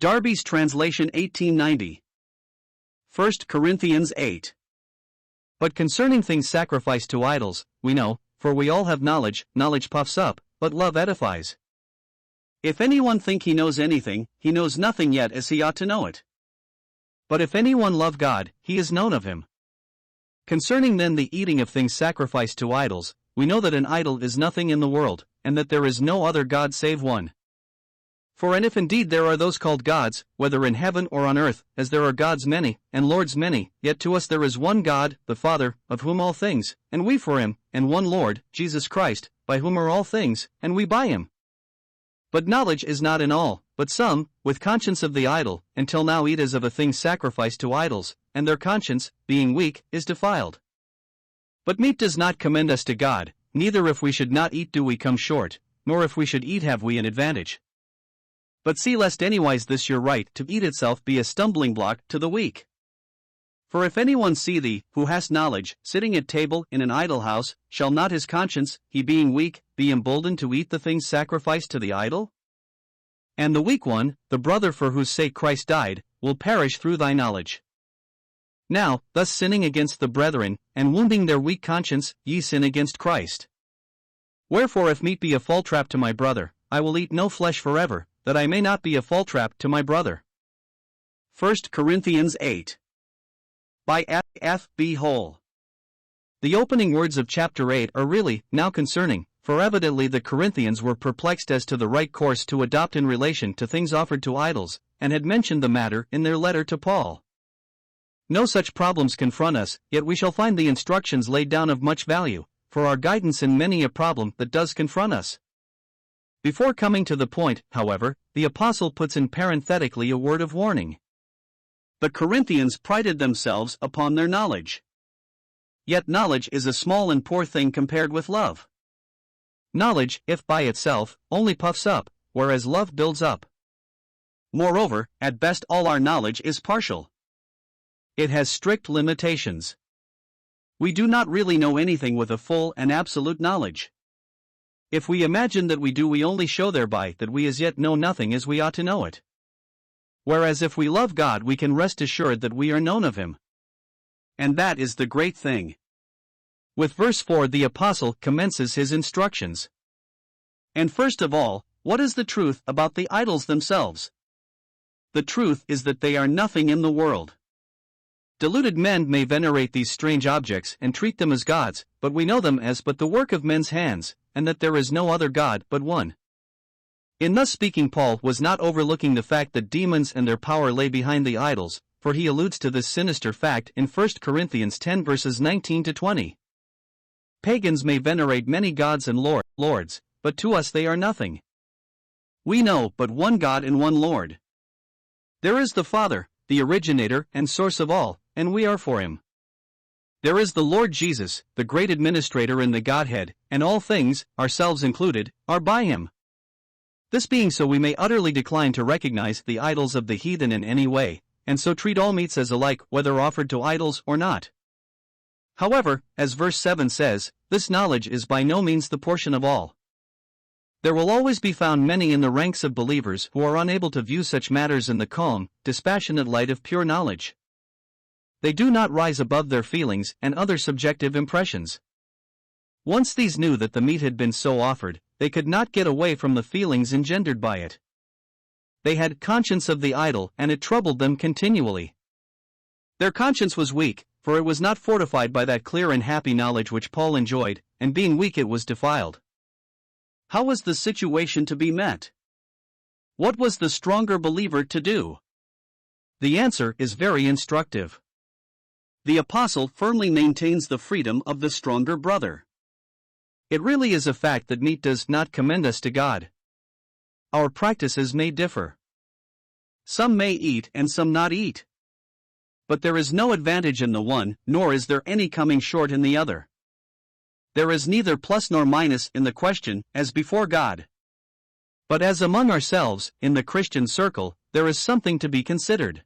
Darby's translation 1890. 1 Corinthians 8. But concerning things sacrificed to idols, we know, for we all have knowledge, knowledge puffs up, but love edifies. If anyone think he knows anything, he knows nothing yet as he ought to know it. But if anyone love God, he is known of him. Concerning then the eating of things sacrificed to idols, we know that an idol is nothing in the world, and that there is no other God save one. For and if indeed there are those called gods, whether in heaven or on earth, as there are gods many, and lords many, yet to us there is one God, the Father, of whom all things, and we for him, and one Lord, Jesus Christ, by whom are all things, and we by him. But knowledge is not in all, but some, with conscience of the idol, until now eat as of a thing sacrificed to idols, and their conscience, being weak, is defiled. But meat does not commend us to God, neither if we should not eat do we come short, nor if we should eat have we an advantage. But see lest anywise this your right to eat itself be a stumbling block to the weak. For if anyone see thee, who hast knowledge, sitting at table in an idol house, shall not his conscience, he being weak, be emboldened to eat the things sacrificed to the idol? And the weak one, the brother for whose sake Christ died, will perish through thy knowledge. Now, thus sinning against the brethren, and wounding their weak conscience, ye sin against Christ. Wherefore if meat be a fall trap to my brother, I will eat no flesh forever, that I may not be a fall trap to my brother. 1 Corinthians 8. By F. B. Hole. The opening words of chapter 8 are really, now concerning, for evidently the Corinthians were perplexed as to the right course to adopt in relation to things offered to idols, and had mentioned the matter in their letter to Paul. No such problems confront us, yet we shall find the instructions laid down of much value, for our guidance in many a problem that does confront us. Before coming to the point, however, the apostle puts in parenthetically a word of warning. The Corinthians prided themselves upon their knowledge. Yet knowledge is a small and poor thing compared with love. Knowledge, if by itself, only puffs up, whereas love builds up. Moreover, at best all our knowledge is partial. It has strict limitations. We do not really know anything with a full and absolute knowledge. If we imagine that we do, we only show thereby that we as yet know nothing as we ought to know it. Whereas if we love God, we can rest assured that we are known of him. And that is the great thing. With verse 4 the apostle commences his instructions. And first of all, what is the truth about the idols themselves? The truth is that they are nothing in the world. Deluded men may venerate these strange objects and treat them as gods, but we know them as but the work of men's hands, and that there is no other God but one. In thus speaking, Paul was not overlooking the fact that demons and their power lay behind the idols, for he alludes to this sinister fact in 1 Corinthians 10 verses 19 to 20. Pagans may venerate many gods and lords, but to us they are nothing. We know but one God and one Lord. There is the Father, the originator and source of all, and we are for him. There is the Lord Jesus, the great administrator in the Godhead, and all things, ourselves included, are by him. This being so, we may utterly decline to recognize the idols of the heathen in any way, and so treat all meats as alike whether offered to idols or not. However, as verse 7 says, this knowledge is by no means the portion of all. There will always be found many in the ranks of believers who are unable to view such matters in the calm, dispassionate light of pure knowledge. They do not rise above their feelings and other subjective impressions. Once these knew that the meat had been so offered, they could not get away from the feelings engendered by it. They had conscience of the idol, and it troubled them continually. Their conscience was weak, for it was not fortified by that clear and happy knowledge which Paul enjoyed, and being weak it was defiled. How was the situation to be met? What was the stronger believer to do? The answer is very instructive. The apostle firmly maintains the freedom of the stronger brother. It really is a fact that meat does not commend us to God. Our practices may differ. Some may eat and some not eat. But there is no advantage in the one, nor is there any coming short in the other. There is neither plus nor minus in the question, as before God. But as among ourselves, in the Christian circle, there is something to be considered.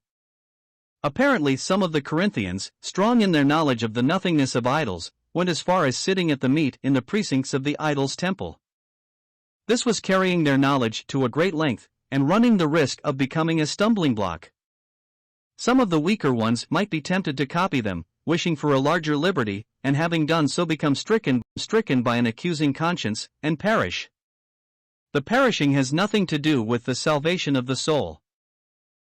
Apparently some of the Corinthians, strong in their knowledge of the nothingness of idols, went as far as sitting at the meat in the precincts of the idol's temple. This was carrying their knowledge to a great length, and running the risk of becoming a stumbling block. Some of the weaker ones might be tempted to copy them, wishing for a larger liberty, and having done so become stricken by an accusing conscience, and perish. The perishing has nothing to do with the salvation of the soul.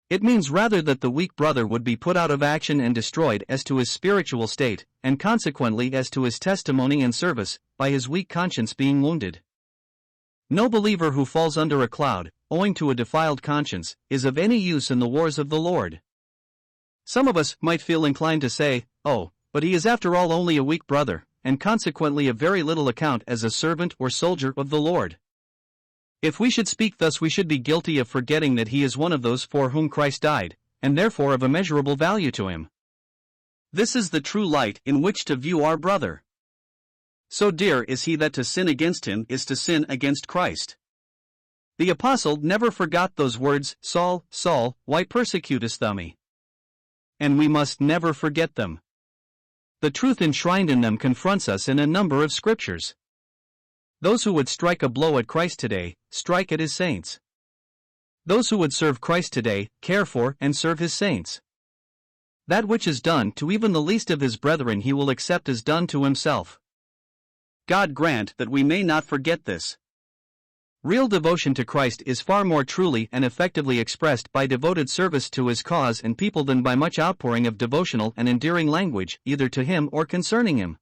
It means rather that the weak brother would be put out of action and destroyed as to his spiritual state, and consequently as to his testimony and service, by his weak conscience being wounded. No believer who falls under a cloud, owing to a defiled conscience, is of any use in the wars of the Lord. Some of us might feel inclined to say, "Oh, but he is after all only a weak brother, and consequently of very little account as a servant or soldier of the Lord." If we should speak thus, we should be guilty of forgetting that he is one of those for whom Christ died, and therefore of immeasurable value to him. This is the true light in which to view our brother. So dear is he that to sin against him is to sin against Christ. The apostle never forgot those words, "Saul, Saul, why persecutest thou me?" And we must never forget them. The truth enshrined in them confronts us in a number of scriptures. Those who would strike a blow at Christ today, strike at his saints. Those who would serve Christ today, care for and serve his saints. That which is done to even the least of his brethren he will accept as done to himself. God grant that we may not forget this. Real devotion to Christ is far more truly and effectively expressed by devoted service to his cause and people than by much outpouring of devotional and endearing language, either to him or concerning him.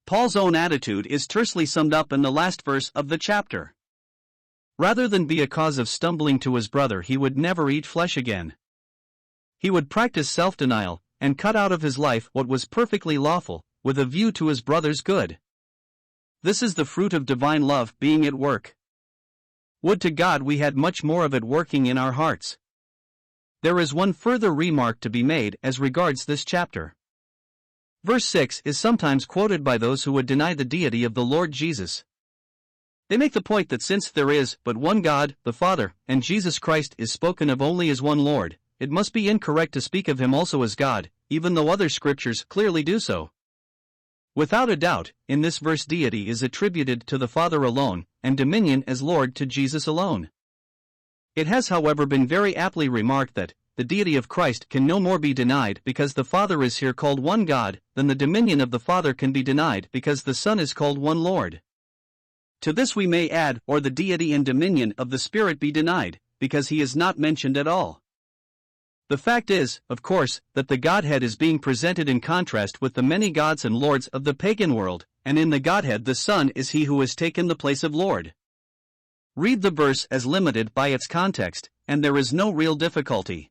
Paul's own attitude is tersely summed up in the last verse of the chapter. Rather than be a cause of stumbling to his brother, he would never eat flesh again. He would practice self-denial, and cut out of his life what was perfectly lawful, with a view to his brother's good. This is the fruit of divine love being at work. Would to God we had much more of it working in our hearts. There is one further remark to be made as regards this chapter. Verse 6 is sometimes quoted by those who would deny the deity of the Lord Jesus. They make the point that since there is but one God, the Father, and Jesus Christ is spoken of only as one Lord, it must be incorrect to speak of him also as God, even though other scriptures clearly do so. Without a doubt, in this verse deity is attributed to the Father alone, and dominion as Lord to Jesus alone. It has however been very aptly remarked that the deity of Christ can no more be denied because the Father is here called one God, than the dominion of the Father can be denied because the Son is called one Lord. To this we may add, or the deity and dominion of the Spirit be denied, because he is not mentioned at all. The fact is, of course, that the Godhead is being presented in contrast with the many gods and lords of the pagan world, and in the Godhead the Son is he who has taken the place of Lord. Read the verse as limited by its context, and there is no real difficulty.